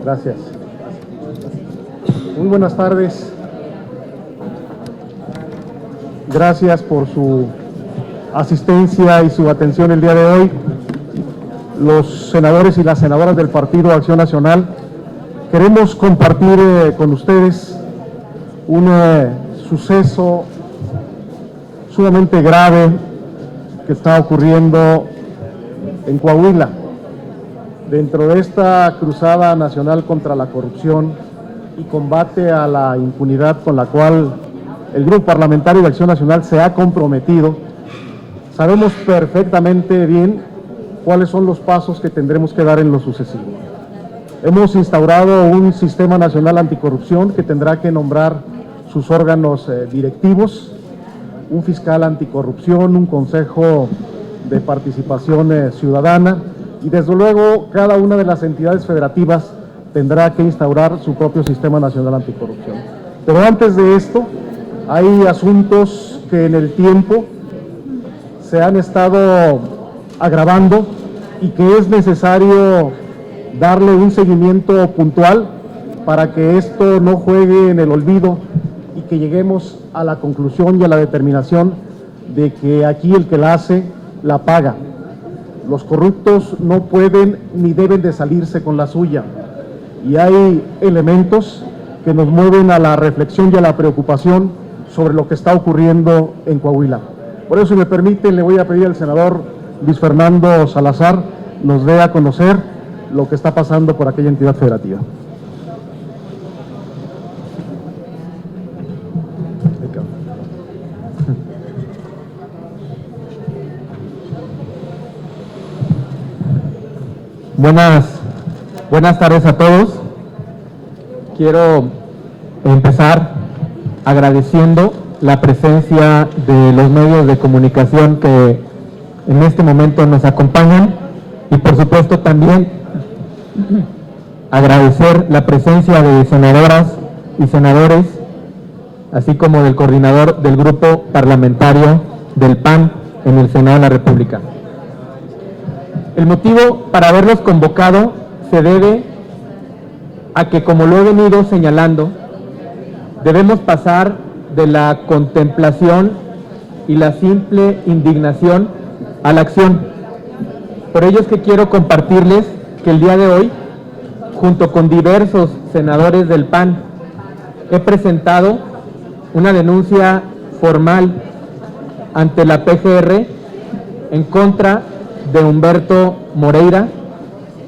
Gracias. Muy buenas tardes. Gracias por su asistencia y su atención el día de hoy. Los senadores y las senadoras del Partido Acción Nacional queremos compartir con ustedes un suceso sumamente grave que está ocurriendo en Coahuila. Dentro de esta cruzada nacional contra la corrupción y combate a la impunidad con la cual el Grupo Parlamentario de Acción Nacional se ha comprometido, sabemos perfectamente bien cuáles son los pasos que tendremos que dar en lo sucesivo. Hemos instaurado un sistema nacional anticorrupción que tendrá que nombrar sus órganos directivos, un fiscal anticorrupción, un consejo de participación ciudadana, y desde luego cada una de las entidades federativas tendrá que instaurar su propio sistema nacional anticorrupción. Pero antes de esto, hay asuntos que en el tiempo se han estado agravando y que es necesario darle un seguimiento puntual para que esto no juegue en el olvido y que lleguemos a la conclusión y a la determinación de que aquí el que la hace, la paga. Los corruptos no pueden ni deben de salirse con la suya, y hay elementos que nos mueven a la reflexión y a la preocupación sobre lo que está ocurriendo en Coahuila. Por eso, si me permiten, le voy a pedir al senador Luis Fernando Salazar nos dé a conocer lo que está pasando por aquella entidad federativa. Buenas tardes a todos. Quiero empezar agradeciendo la presencia de los medios de comunicación que en este momento nos acompañan y por supuesto también agradecer la presencia de senadoras y senadores, así como del coordinador del grupo parlamentario del PAN en el Senado de la República. El motivo para haberlos convocado se debe a que, como lo he venido señalando, debemos pasar de la contemplación y la simple indignación a la acción. Por ello es que quiero compartirles que el día de hoy, junto con diversos senadores del PAN, he presentado una denuncia formal ante la PGR en contra de Humberto Moreira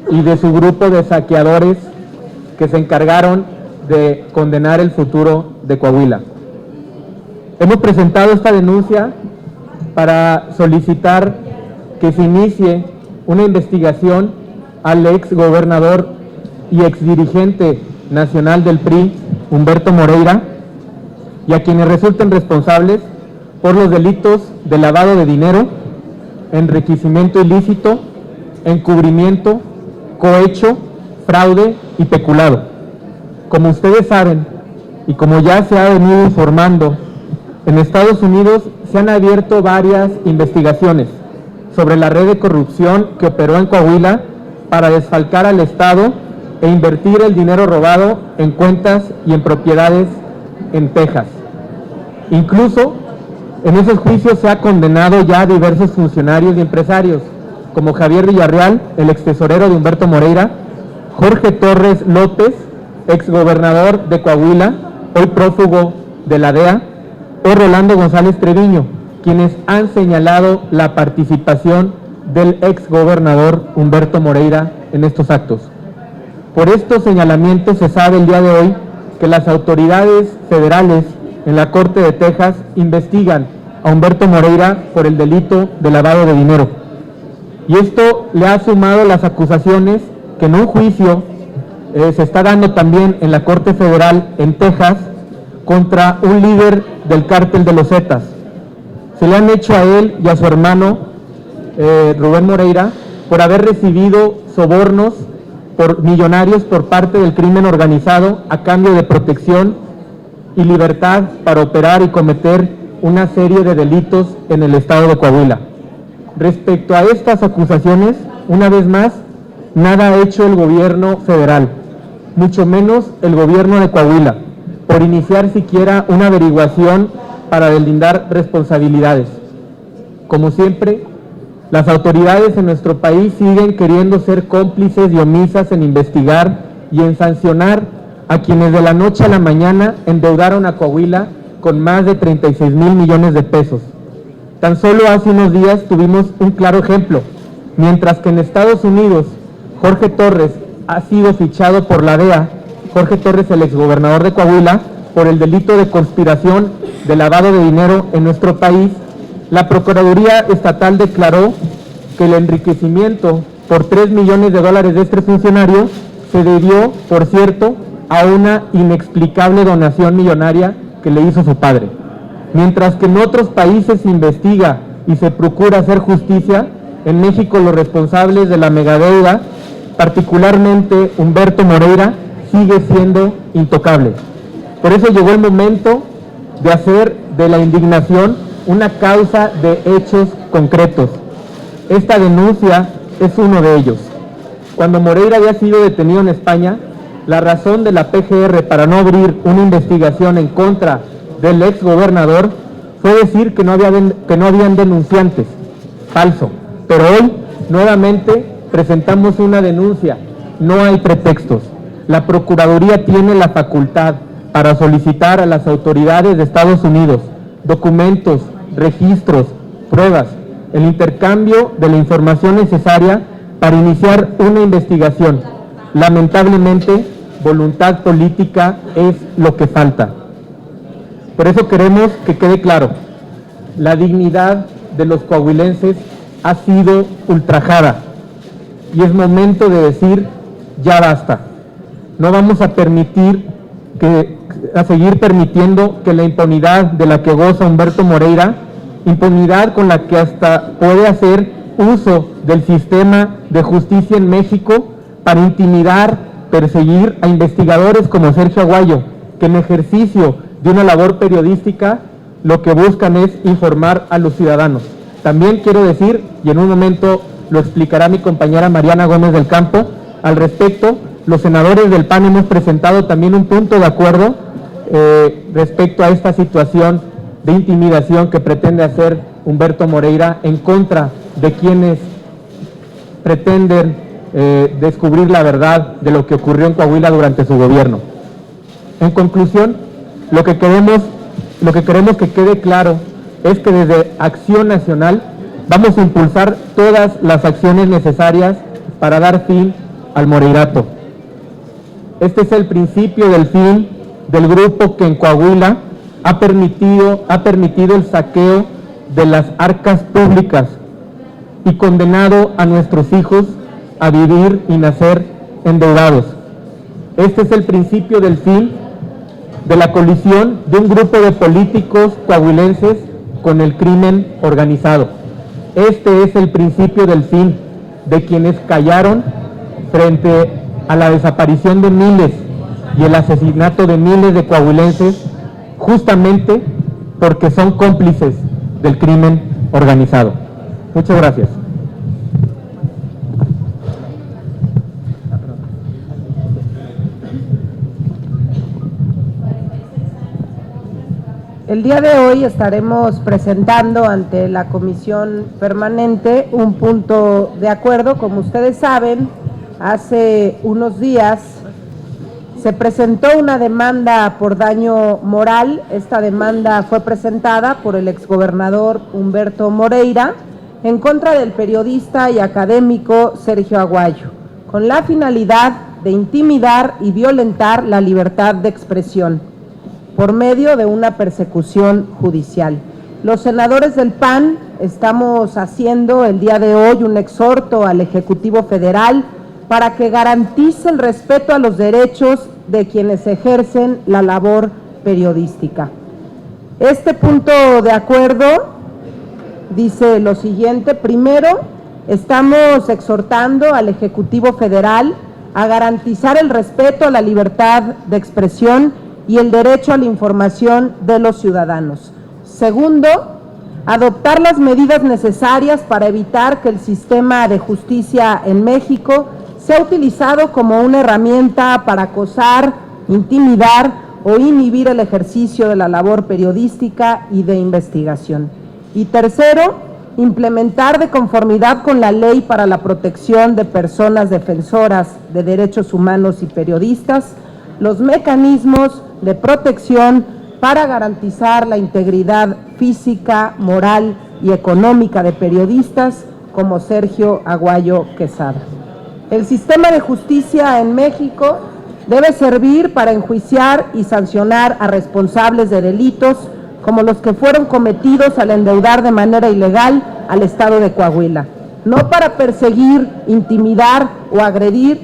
y de su grupo de saqueadores que se encargaron de condenar el futuro de Coahuila. Hemos presentado esta denuncia para solicitar que se inicie una investigación al ex gobernador y ex dirigente nacional del PRI, Humberto Moreira, y a quienes resulten responsables por los delitos de lavado de dinero, enriquecimiento ilícito, encubrimiento, cohecho, fraude y peculado. Como ustedes saben, y como ya se ha venido informando, en Estados Unidos se han abierto varias investigaciones sobre la red de corrupción que operó en Coahuila para desfalcar al Estado e invertir el dinero robado en cuentas y en propiedades en Texas. Incluso en esos juicios se ha condenado ya a diversos funcionarios y empresarios, como Javier Villarreal, el ex tesorero de Humberto Moreira, Jorge Torres López, ex gobernador de Coahuila, hoy prófugo de la DEA, o Rolando González Treviño, quienes han señalado la participación del ex gobernador Humberto Moreira en estos actos. Por estos señalamientos se sabe el día de hoy que las autoridades federales en la Corte de Texas investigan a Humberto Moreira por el delito de lavado de dinero. Y esto le ha sumado las acusaciones que en un juicio se está dando también en la Corte Federal en Texas contra un líder del cártel de los Zetas. Se le han hecho a él y a su hermano Rubén Moreira por haber recibido sobornos por millonarios por parte del crimen organizado a cambio de protección y libertad para operar y cometer una serie de delitos en el estado de Coahuila. Respecto a estas acusaciones, una vez más, nada ha hecho el gobierno federal. mucho menos el gobierno de Coahuila, por iniciar siquiera una averiguación para deslindar responsabilidades. Como siempre, las autoridades en nuestro país siguen queriendo ser cómplices y omisas en investigar y en sancionar a quienes de la noche a la mañana endeudaron a Coahuila con más de 36,000 millones de pesos. Tan solo hace unos días tuvimos un claro ejemplo. Mientras que en Estados Unidos Jorge Torres ha sido fichado por la DEA, Jorge Torres, el exgobernador de Coahuila, por el delito de conspiración de lavado de dinero en nuestro país, la Procuraduría Estatal declaró que el enriquecimiento por $3 millones de este funcionario se debió, por cierto, a una inexplicable donación millonaria que le hizo su padre. Mientras que en otros países se investiga y se procura hacer justicia, en México los responsables de la megadeuda, particularmente Humberto Moreira, sigue siendo intocable. Por eso llegó el momento de hacer de la indignación una causa de hechos concretos. Esta denuncia es uno de ellos. Cuando Moreira había sido detenido en España, la razón de la PGR para no abrir una investigación en contra del exgobernador fue decir que no habían denunciantes. Falso. Pero hoy, nuevamente, presentamos una denuncia. No hay pretextos. La Procuraduría tiene la facultad para solicitar a las autoridades de Estados Unidos documentos, registros, pruebas, el intercambio de la información necesaria para iniciar una investigación. Lamentablemente, voluntad política es lo que falta. Por eso queremos que quede claro, la dignidad de los coahuilenses ha sido ultrajada y es momento de decir, ya basta. No vamos a seguir permitiendo que la impunidad de la que goza Humberto Moreira, impunidad con la que hasta puede hacer uso del sistema de justicia en México para intimidar, perseguir a investigadores como Sergio Aguayo, que en ejercicio de una labor periodística lo que buscan es informar a los ciudadanos. También quiero decir, y en un momento lo explicará mi compañera Mariana Gómez del Campo, al respecto, los senadores del PAN hemos presentado también un punto de acuerdo respecto a esta situación de intimidación que pretende hacer Humberto Moreira en contra de quienes pretenden descubrir la verdad de lo que ocurrió en Coahuila durante su gobierno. En conclusión, lo que queremos que quede claro es que desde Acción Nacional vamos a impulsar todas las acciones necesarias para dar fin al moreirato. Este es el principio del fin del grupo que en Coahuila ha permitido el saqueo de las arcas públicas y condenado a nuestros hijos a vivir y nacer endeudados. Este es el principio del fin de la colisión de un grupo de políticos coahuilenses con el crimen organizado. Este es el principio del fin de quienes callaron frente a la desaparición de miles y el asesinato de miles de coahuilenses justamente porque son cómplices del crimen organizado. Muchas gracias. El día de hoy estaremos presentando ante la Comisión Permanente un punto de acuerdo. Como ustedes saben, hace unos días se presentó una demanda por daño moral. Esta demanda fue presentada por el exgobernador Humberto Moreira en contra del periodista y académico Sergio Aguayo, con la finalidad de intimidar y violentar la libertad de expresión por medio de una persecución judicial. Los senadores del PAN estamos haciendo el día de hoy un exhorto al Ejecutivo Federal para que garantice el respeto a los derechos de quienes ejercen la labor periodística. Este punto de acuerdo dice lo siguiente: primero, estamos exhortando al Ejecutivo Federal a garantizar el respeto a la libertad de expresión y el derecho a la información de los ciudadanos. Segundo, adoptar las medidas necesarias para evitar que el sistema de justicia en México se ha utilizado como una herramienta para acosar, intimidar o inhibir el ejercicio de la labor periodística y de investigación. Y tercero, implementar de conformidad con la ley para la protección de personas defensoras de derechos humanos y periodistas, los mecanismos de protección para garantizar la integridad física, moral y económica de periodistas como Sergio Aguayo Quesada. El sistema de justicia en México debe servir para enjuiciar y sancionar a responsables de delitos como los que fueron cometidos al endeudar de manera ilegal al estado de Coahuila, no para perseguir, intimidar o agredir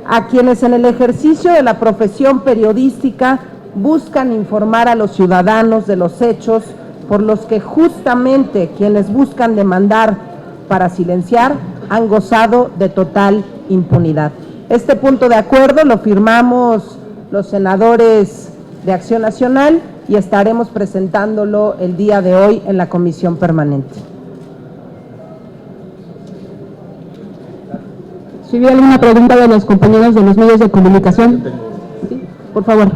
a quienes en el ejercicio de la profesión periodística buscan informar a los ciudadanos de los hechos por los que justamente quienes buscan demandar para silenciar han gozado de total impunidad. Este punto de acuerdo lo firmamos los senadores de Acción Nacional y estaremos presentándolo el día de hoy en la comisión permanente. Si hubiera alguna pregunta de los compañeros de los medios de comunicación, ¿sí? Por favor.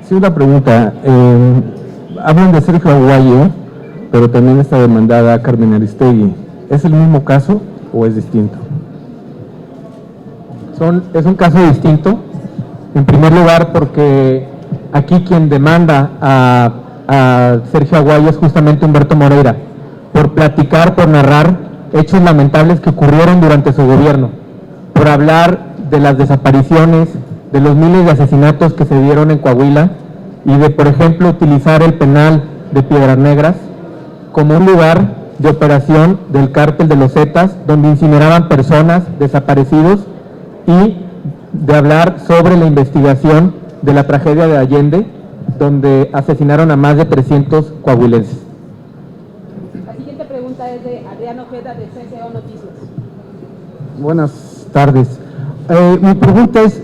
Sí, una pregunta. Hablan de Sergio Aguayo, pero también está demandada Carmen Aristegui. ¿Es el mismo caso o es distinto? Es un caso distinto. En primer lugar, porque aquí quien demanda a Sergio Aguayo es justamente Humberto Moreira, por platicar, por narrar hechos lamentables que ocurrieron durante su gobierno, por hablar de las desapariciones, de los miles de asesinatos que se dieron en Coahuila y de, por ejemplo, utilizar el penal de Piedras Negras como un lugar de operación del cártel de los Zetas, donde incineraban personas, desaparecidos, y de hablar sobre la investigación de la tragedia de Allende, donde asesinaron a más de 300 coahuilenses. La siguiente pregunta es de Adrián Ojeda, de CCO Noticias. Buenas tardes. Mi pregunta es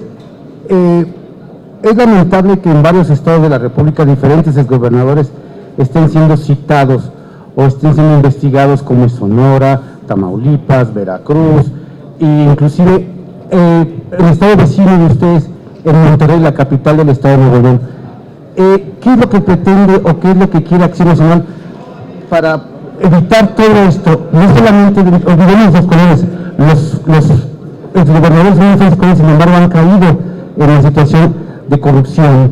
lamentable que en varios estados de la República diferentes exgobernadores estén siendo citados o estén siendo investigados, como en Sonora, Tamaulipas, Veracruz, e inclusive el estado vecino de ustedes, en Monterrey, la capital del estado de Nuevo León. ¿Qué es lo que pretende o qué es lo que quiere Acción Nacional para evitar todo esto? No solamente olvidemos los colores, los gobernadores de los colores, sin embargo, han caído en la situación de corrupción,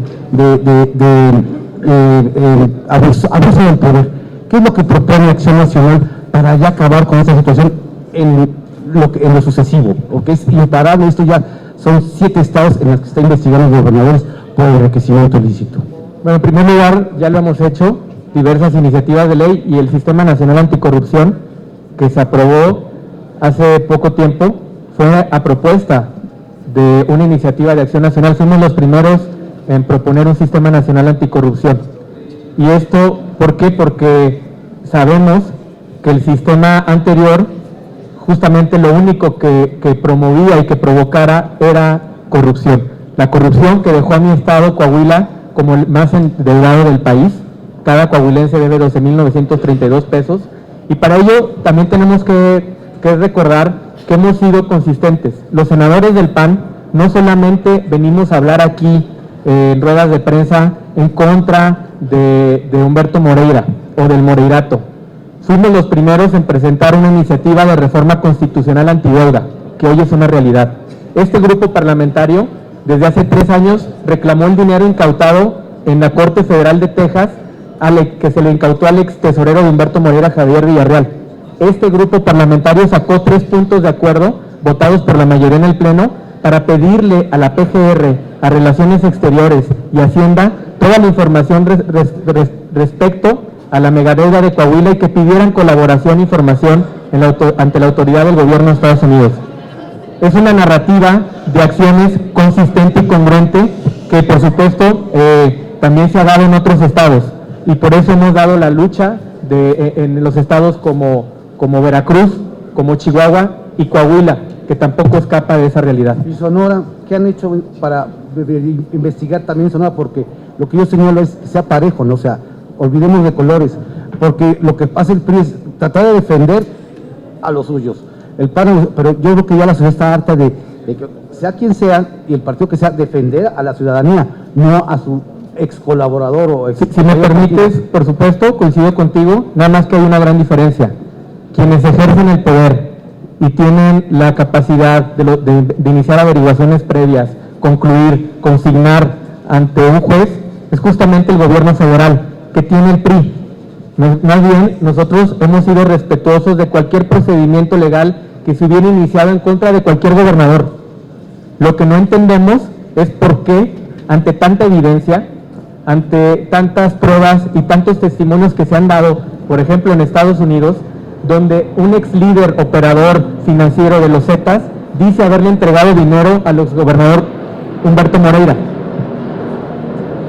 abuso del poder. ¿Qué es lo que propone Acción Nacional para ya acabar con esta situación en lo sucesivo? Porque es imparable, esto ya son 7 estados en los que está investigando los gobernadores por enriquecimiento ilícito. Bueno, en primer lugar, ya lo hemos hecho, diversas iniciativas de ley, y el Sistema Nacional Anticorrupción, que se aprobó hace poco tiempo, fue a propuesta de una iniciativa de Acción Nacional. Fuimos los primeros en proponer un Sistema Nacional Anticorrupción. Y esto, ¿por qué? Porque sabemos que el sistema anterior, justamente lo único que promovía y que provocara era corrupción. La corrupción que dejó a mi estado, Coahuila, como el más endeudado del país. Cada coahuilense debe 12,932 pesos. Y para ello también tenemos que recordar que hemos sido consistentes. Los senadores del PAN no solamente venimos a hablar aquí en ruedas de prensa en contra de Humberto Moreira o del Moreirato. Fuimos los primeros en presentar una iniciativa de reforma constitucional antideuda, que hoy es una realidad. Este grupo parlamentario, desde hace 3 años, reclamó el dinero incautado en la Corte Federal de Texas, que se le incautó al ex tesorero de Humberto Moreira, Javier Villarreal. Este grupo parlamentario sacó 3 puntos de acuerdo, votados por la mayoría en el Pleno, para pedirle a la PGR, a Relaciones Exteriores y Hacienda, toda la información respecto a la megadeuda de Coahuila, y que pidieran colaboración e información ante la autoridad del gobierno de Estados Unidos. Es una narrativa de acciones consistente y congruente que, por supuesto, también se ha dado en otros estados, y por eso hemos dado la lucha en los estados como Veracruz, como Chihuahua y Coahuila, que tampoco escapa de esa realidad. Y Sonora, ¿qué han hecho para investigar también Sonora? Porque lo que yo señalo es que sea parejo, ¿no? O sea, olvidemos de colores, porque lo que pasa el PRI es tratar de defender a los suyos. el PAN, pero yo creo que ya la sociedad está harta de que sea quien sea y el partido que sea, defender a la ciudadanía, no a su ex colaborador o ex. Si me permites, por supuesto, coincido contigo, nada más que hay una gran diferencia. Quienes ejercen el poder y tienen la capacidad de iniciar averiguaciones previas, concluir, consignar ante un juez, es justamente el gobierno federal, que tiene el PRI. Más bien, nosotros hemos sido respetuosos de cualquier procedimiento legal que se hubiera iniciado en contra de cualquier gobernador. Lo que no entendemos es por qué, ante tanta evidencia, ante tantas pruebas y tantos testimonios que se han dado, por ejemplo en Estados Unidos, donde un ex líder operador financiero de los Zetas dice haberle entregado dinero al exgobernador Humberto Moreira.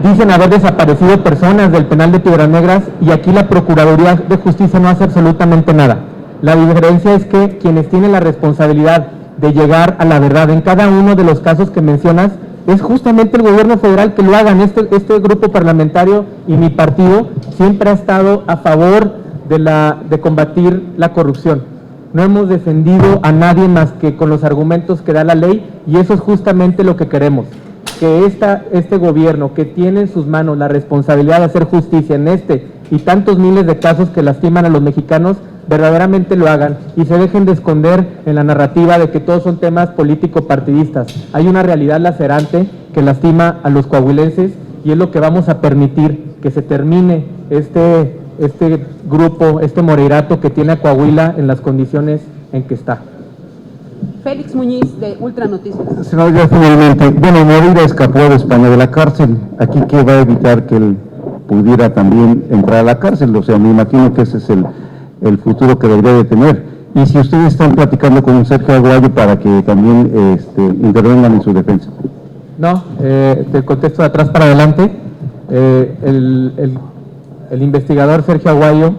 Dicen haber desaparecido personas del penal de Piedras Negras y aquí la Procuraduría de Justicia no hace absolutamente nada. La diferencia es que quienes tienen la responsabilidad de llegar a la verdad en cada uno de los casos que mencionas es justamente el gobierno federal que lo hagan. Este grupo parlamentario y mi partido siempre ha estado a favor de combatir la corrupción. No hemos defendido a nadie más que con los argumentos que da la ley y eso es justamente lo que queremos. Que este gobierno que tiene en sus manos la responsabilidad de hacer justicia en este y tantos miles de casos que lastiman a los mexicanos, verdaderamente lo hagan y se dejen de esconder en la narrativa de que todos son temas político-partidistas. Hay una realidad lacerante que lastima a los coahuilenses y es lo que vamos a permitir, que se termine este grupo, este moreirato que tiene a Coahuila en las condiciones en que está. Félix Muñiz, de Ultra Noticias. Senador, ya finalmente, bueno, Moreira escapó de España de la cárcel. ¿Aquí qué va a evitar que él pudiera también entrar a la cárcel? O sea, me imagino que ese es el futuro que debería de tener. Y si ustedes están platicando con Sergio Aguayo para que también intervengan en su defensa. No, te contesto de atrás para adelante. El investigador Sergio Aguayo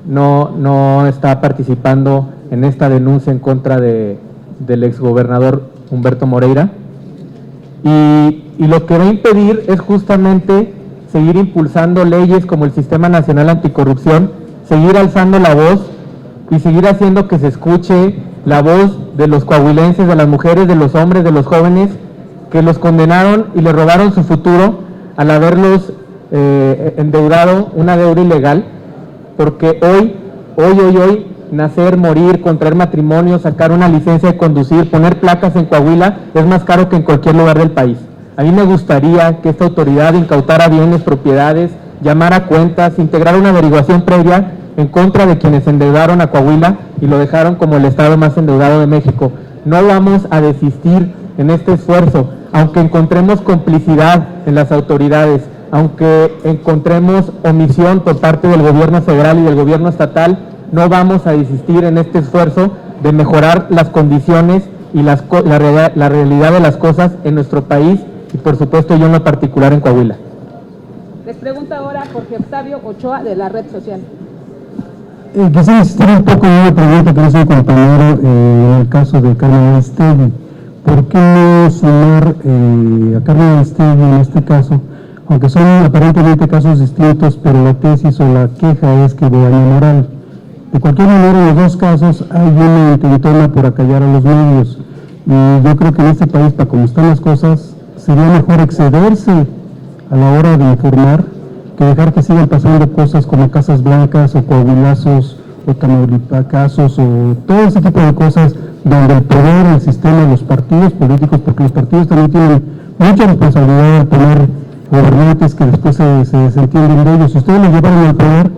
no está participando en esta denuncia en contra del exgobernador Humberto Moreira. Y lo que va a impedir es justamente seguir impulsando leyes como el Sistema Nacional Anticorrupción, seguir alzando la voz y seguir haciendo que se escuche la voz de los coahuilenses, de las mujeres, de los hombres, de los jóvenes que los condenaron y le robaron su futuro al haberlos endeudado una deuda ilegal, porque hoy, nacer, morir, contraer matrimonio, sacar una licencia de conducir, poner placas en Coahuila es más caro que en cualquier lugar del país. A mí me gustaría que esta autoridad incautara bienes, propiedades, llamara cuentas, integrar una averiguación previa en contra de quienes endeudaron a Coahuila y lo dejaron como el estado más endeudado de México. No vamos a desistir en este esfuerzo, aunque encontremos complicidad en las autoridades, aunque encontremos omisión por parte del gobierno federal y del gobierno estatal, no vamos a desistir en este esfuerzo de mejorar las condiciones y la realidad de las cosas en nuestro país y por supuesto yo en lo particular en Coahuila. Les pregunta ahora Jorge Octavio Ochoa, de la Red Social. Quisiera insistir un poco en una pregunta que hizo un compañero en el caso de Carmen Aristegui. ¿Por qué no sumar a Carmen Aristegui en este caso? Aunque son aparentemente casos distintos, pero la tesis o la queja es que de daño moral. De cualquier manera, en los dos casos hay una intentona por acallar a los medios. Y yo creo que en este país, para como están las cosas, sería mejor excederse a la hora de informar que dejar que sigan pasando cosas como Casas Blancas o Coahuilazos o Tamaulipacazos o todo ese tipo de cosas donde el poder, el sistema, los partidos políticos, porque los partidos también tienen mucha responsabilidad al poner gobernantes que después se desentienden de ellos. Si ustedes los llevaron al poder,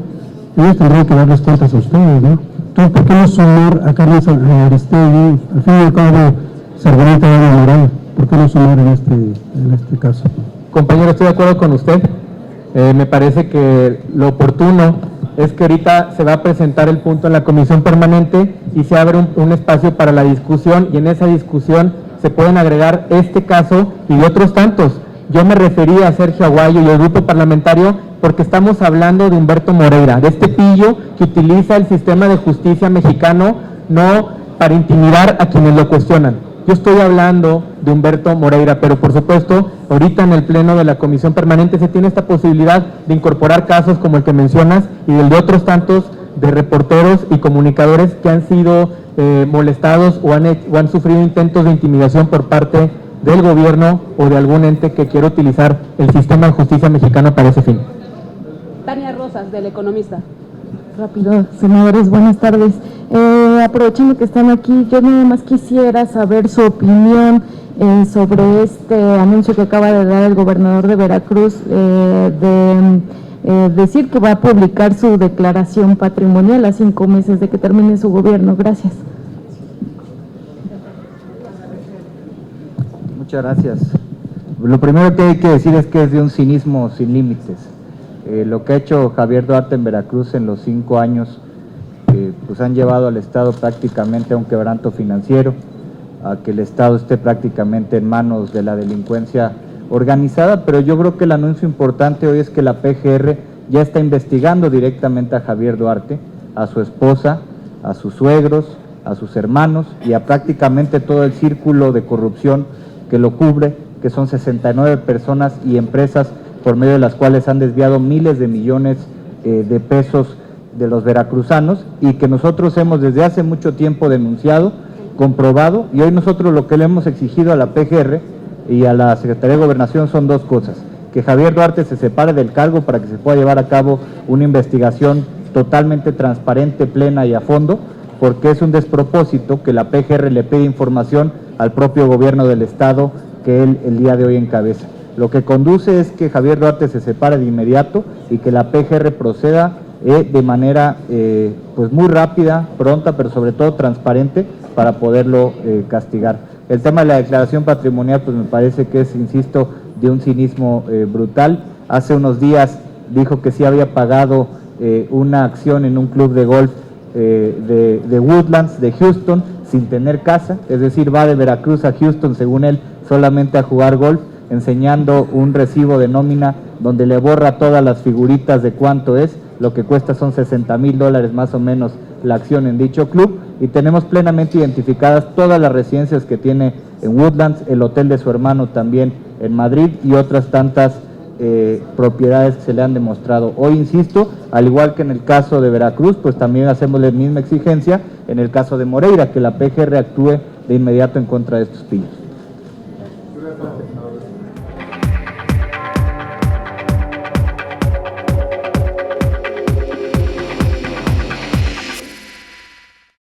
ellos tendrían que darles cuentas a ustedes, ¿no? Entonces, ¿por qué no sumar a Carmen Aristegui? Al fin y al cabo, se argumenta daño moral. ¿Por qué no sumar en este caso? Compañero, estoy de acuerdo con usted. Me parece que lo oportuno es que ahorita se va a presentar el punto en la comisión permanente y se abre un espacio para la discusión y en esa discusión se pueden agregar este caso y otros tantos. Yo me refería a Sergio Aguayo y el grupo parlamentario porque estamos hablando de Humberto Moreira, de este pillo que utiliza el sistema de justicia mexicano no para intimidar a quienes lo cuestionan. Yo estoy hablando de Humberto Moreira, pero por supuesto, ahorita en el pleno de la comisión permanente se tiene esta posibilidad de incorporar casos como el que mencionas y del de otros tantos de reporteros y comunicadores que han sido molestados o han sufrido intentos de intimidación por parte del gobierno o de algún ente que quiera utilizar el sistema de justicia mexicano para ese fin. Tania Rosas, del Economista. Rápido, senadores, buenas tardes. Aprovechando que están aquí, yo nada más quisiera saber su opinión sobre este anuncio que acaba de dar el gobernador de Veracruz de decir que va a publicar su declaración patrimonial a 5 meses de que termine su gobierno. Gracias. Muchas gracias. Lo primero que hay que decir es que es de un cinismo sin límites. Lo que ha hecho Javier Duarte en Veracruz en los 5 años, pues han llevado al Estado prácticamente a un quebranto financiero, a que el Estado esté prácticamente en manos de la delincuencia organizada, pero yo creo que el anuncio importante hoy es que la PGR ya está investigando directamente a Javier Duarte, a su esposa, a sus suegros, a sus hermanos y a prácticamente todo el círculo de corrupción que lo cubre, que son 69 personas y empresas por medio de las cuales han desviado miles de millones de pesos de los veracruzanos y que nosotros hemos desde hace mucho tiempo denunciado, comprobado, y hoy nosotros lo que le hemos exigido a la PGR y a la Secretaría de Gobernación son 2 cosas: que Javier Duarte se separe del cargo para que se pueda llevar a cabo una investigación totalmente transparente, plena y a fondo, porque es un despropósito que la PGR le pide información al propio gobierno del Estado que él el día de hoy encabeza. Lo que conduce es que Javier Duarte se separe de inmediato y que la PGR proceda de manera pues muy rápida, pronta, pero sobre todo transparente para poderlo castigar. El tema de la declaración patrimonial pues me parece que es, insisto, de un cinismo brutal. Hace unos días dijo que sí había pagado una acción en un club de golf de Woodlands, de Houston, sin tener casa, es decir, va de Veracruz a Houston, según él, solamente a jugar golf, enseñando un recibo de nómina donde le borra todas las figuritas de cuánto es, lo que cuesta son $60,000 más o menos la acción en dicho club, y tenemos plenamente identificadas todas las residencias que tiene en Woodlands, el hotel de su hermano también en Madrid y otras tantas propiedades que se le han demostrado. Hoy, insisto, al igual que en el caso de Veracruz, pues también hacemos la misma exigencia en el caso de Moreira, que la PGR actúe de inmediato en contra de estos pillos.